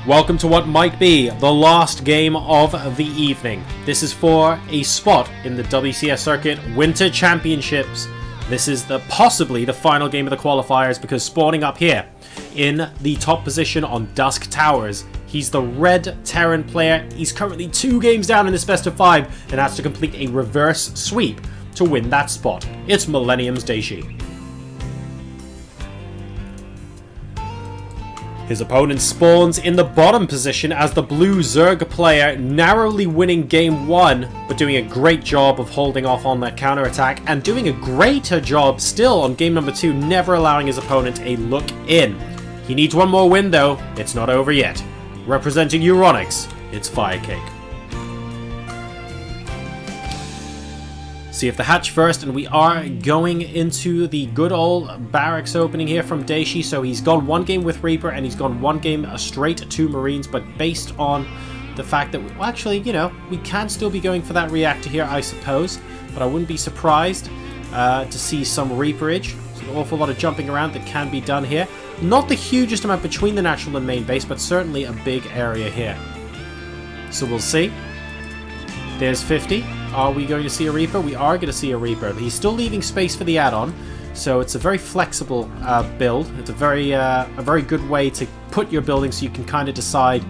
Welcome to what might be the last game of the evening. This is for a spot in the WCS Circuit Winter Championships. This is possibly the final game of the qualifiers, because spawning up here in the top position on Dusk Towers, he's the red Terran player. He's currently 2 games down in this best of 5 and has to complete a reverse sweep to win that spot. It's Millennium Dayshi. His opponent spawns in the bottom position as the blue Zerg player, narrowly winning game 1, but doing a great job of holding off on that counterattack, and doing a greater job still on game number 2, never allowing his opponent a look in. He needs one more win though, it's not over yet. Representing Euronic, it's FireCake. See if the hatch first, and we are going into the good old barracks opening here from Dayshi. So he's gone 1 game with Reaper and he's gone 1 game straight to Marines, but based on the fact that well, actually, you know, we can still be going for that reactor here, I suppose, but I wouldn't be surprised to see some Reaperage. There's an awful lot of jumping around that can be done here. Not the hugest amount between the natural and main base, but certainly a big area here. So we'll see. There's 50. Are we going to see a Reaper? We are going to see a Reaper. He's still leaving space for the add-on, so it's a very flexible build. It's a very good way to put your building, so you can kind of decide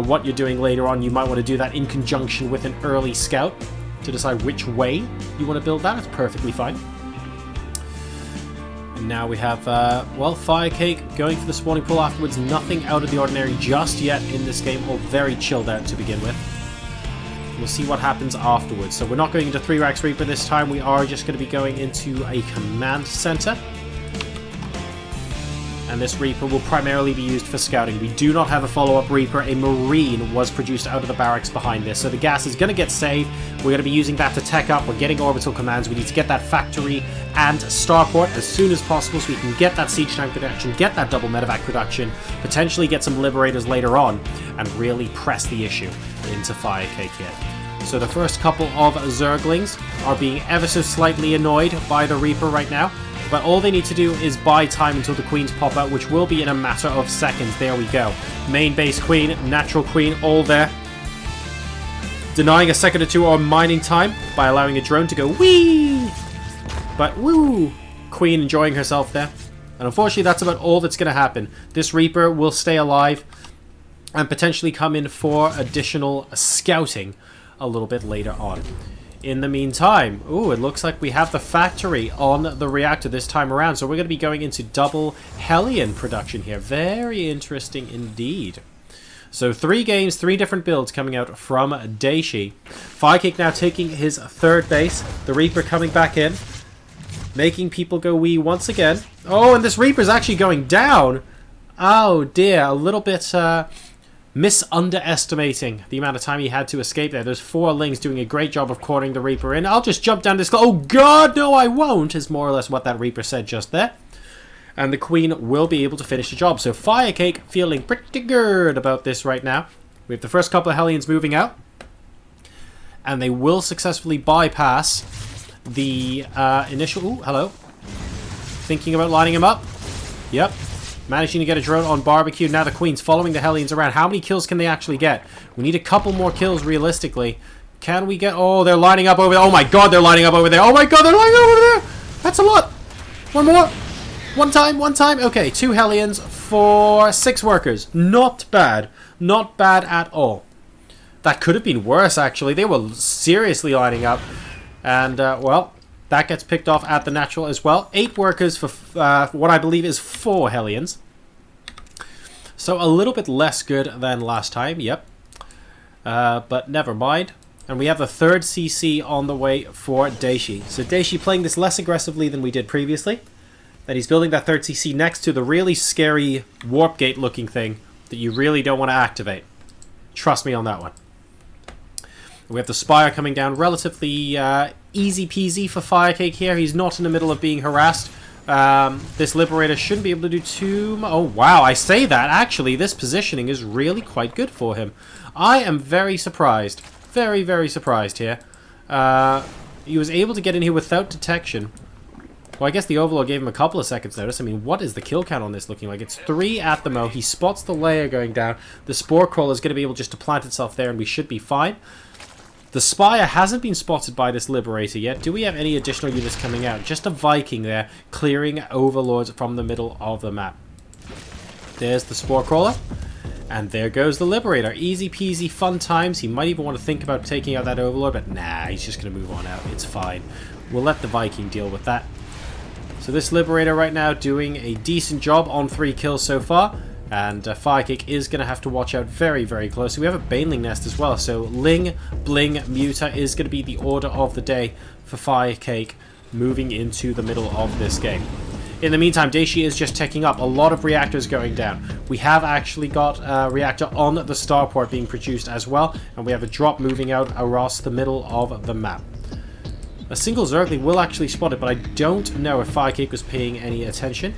what you're doing later on. You might want to do that in conjunction with an early scout to decide which way you want to build that. It's perfectly fine. And now we have, well, FireCake going for the spawning pool afterwards. Nothing out of the ordinary just yet in this game, or very chilled out to begin with. We'll see what happens afterwards. So we're not going into 3 racks Reaper this time. We are just going to be going into a command center. And this Reaper will primarily be used for scouting. We do not have a follow-up Reaper. A Marine was produced out of the barracks behind this. So the gas is going to get saved. We're going to be using that to tech up. We're getting orbital commands. We need to get that factory and starport as soon as possible so we can get that siege tank production, get that double medevac production, potentially get some liberators later on, and really press the issue into FireCake here. So the first couple of Zerglings are being ever so slightly annoyed by the Reaper right now, but all they need to do is buy time until the Queens pop out, which will be in a matter of seconds. There we go. Main base Queen, natural Queen, all there. Denying a second or 2 on mining time by allowing a drone to go whee! But woo! Queen enjoying herself there. And unfortunately that's about all that's going to happen. This Reaper will stay alive and potentially come in for additional scouting a little bit later on. In the meantime, ooh, it looks like we have the factory on the reactor this time around, so we're going to be going into double Hellion production here. Very interesting indeed. So 3 games, 3 different builds coming out from Dayshi. FireCake now taking his 3rd base. The Reaper coming back in, making people go wee once again. Oh, and this Reaper's actually going down. Oh dear, a little bit underestimating the amount of time he had to escape there. There's 4 Lings doing a great job of cornering the Reaper in. I'll just jump down this... Oh god, no I won't, is more or less what that Reaper said just there. And the Queen will be able to finish the job. So FireCake feeling pretty good about this right now. We have the first couple of Hellions moving out, and they will successfully bypass the initial... Ooh, hello. Thinking about lining him up. Yep. Managing to get a drone on barbecue. Now the Queen's following the Hellions around. How many kills can they actually get? We need a couple more kills realistically. Can we get... Oh, they're lining up over there. Oh my god, they're lining up over there. Oh my god, they're lining up over there. That's a lot. One more. One time. Okay, 2 Hellions for 6 workers. Not bad. Not bad at all. That could have been worse, actually. They were seriously lining up. And, well... That gets picked off at the natural as well. 8 workers for what I believe is 4 Hellions. So a little bit less good than last time, yep. But never mind. And we have the 3rd CC on the way for Dayshi. So Dayshi playing this less aggressively than we did previously. And he's building that 3rd CC next to the really scary warp gate looking thing that you really don't want to activate. Trust me on that one. We have the Spire coming down, relatively easy peasy for FireCake here. He's not in the middle of being harassed. This Liberator shouldn't be able to do too much. Oh wow, I say that, actually this positioning is really quite good for him. I am very surprised. Very surprised here. He was able to get in here without detection. Well, I guess the Overlord gave him a couple of seconds notice. I mean, what is the kill count on this looking like? It's 3 at the mo. He spots the layer going down. The Spore Crawler is going to be able just to plant itself there, and we should be fine. The Spire hasn't been spotted by this Liberator yet. Do we have any additional units coming out? Just a Viking there, clearing Overlords from the middle of the map. There's the Spore Crawler. And there goes the Liberator. Easy peasy, fun times. He might even want to think about taking out that Overlord, but nah, he's just going to move on out. It's fine. We'll let the Viking deal with that. So this Liberator right now doing a decent job on 3 kills so far. And FireCake is going to have to watch out very, very closely. We have a Baneling Nest as well. So Ling, Bling, Muta is going to be the order of the day for FireCake moving into the middle of this game. In the meantime, Dayshi is just ticking up. A lot of reactors going down. We have actually got a reactor on the starport being produced as well. And we have a drop moving out across the middle of the map. A single Zergling will actually spot it, but I don't know if FireCake was paying any attention.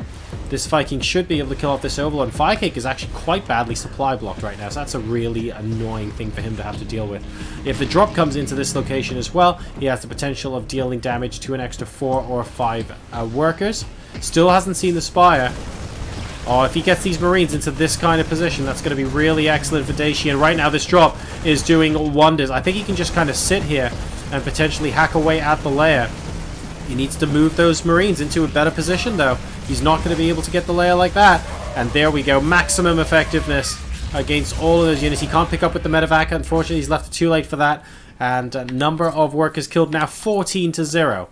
This Viking should be able to kill off this Overlord. FireCake is actually quite badly supply blocked right now, so that's a really annoying thing for him to have to deal with. If the drop comes into this location as well, he has the potential of dealing damage to an extra 4 or 5 workers. Still hasn't seen the Spire. Oh, if he gets these Marines into this kind of position, that's going to be really excellent for Dayshi. And right now this drop is doing wonders. I think he can just kind of sit here and potentially hack away at the layer. He needs to move those Marines into a better position, though. He's not going to be able to get the layer like that. And there we go. Maximum effectiveness against all of those units. He can't pick up with the medevac. Unfortunately, he's left it too late for that. And number of workers killed now 14-0.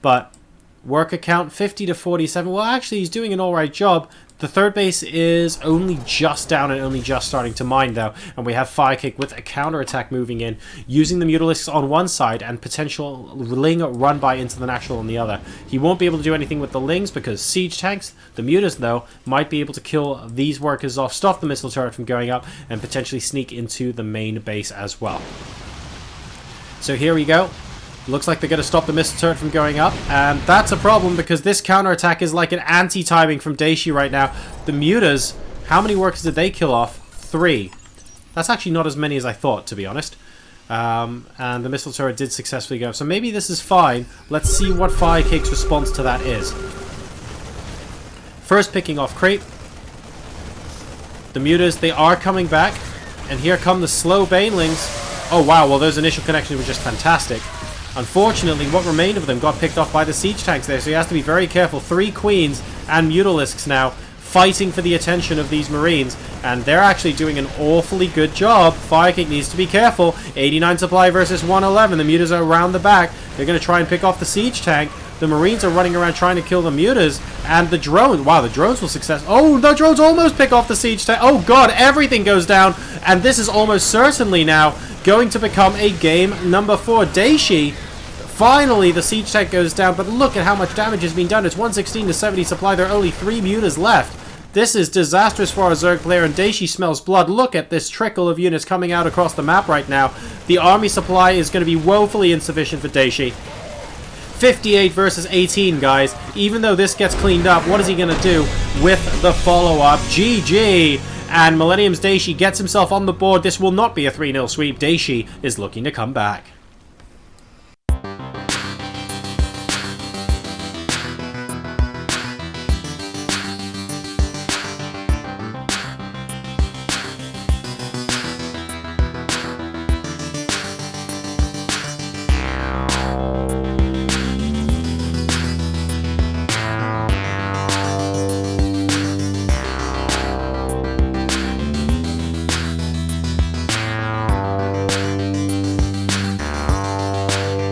But worker count 50 to 47. Well, actually, he's doing an alright job. The third base is only just down and only just starting to mine, though. And we have FireCake with a counterattack moving in, using the Mutalisks on one side and potential Ling run by into the Natural on the other. He won't be able to do anything with the Lings because siege tanks, the Mutas, though, might be able to kill these workers off, stop the missile turret from going up, and potentially sneak into the main base as well. So here we go. Looks like they're going to stop the missile turret from going up, and that's a problem because this counterattack is like an anti-timing from Dayshi right now. The Mutas, how many workers did they kill off? 3. That's actually not as many as I thought, to be honest. And the missile turret did successfully go up, so maybe this is fine. Let's see what FireCake's response to that is. First picking off Creep. The Mutas, they are coming back, and here come the slow Banelings. Oh wow, well those initial connections were just fantastic. Unfortunately, what remained of them got picked off by the siege tanks there, so he has to be very careful. 3 Queens and Mutalisks now fighting for the attention of these Marines, and they're actually doing an awfully good job. FireCake needs to be careful. 89 supply versus 111. The Mutas are around the back. They're going to try and pick off the siege tank. The Marines are running around trying to kill the Mutas, and the drones. Wow, the drones will success. Oh, the drones almost pick off the siege tank. Oh god, everything goes down, and this is almost certainly now going to become a game number 4. Dayshi. Finally, the siege tank goes down, but look at how much damage has been done. It's 116 to 70 supply. There are only 3 Mutas left. This is disastrous for our Zerg player, and Dayshi smells blood. Look at this trickle of units coming out across the map right now. The army supply is going to be woefully insufficient for Dayshi. 58 versus 18, guys. Even though this gets cleaned up, what is he going to do with the follow-up? GG! And Millennium's Dayshi gets himself on the board. This will not be a 3-0 sweep. Dayshi is looking to come back.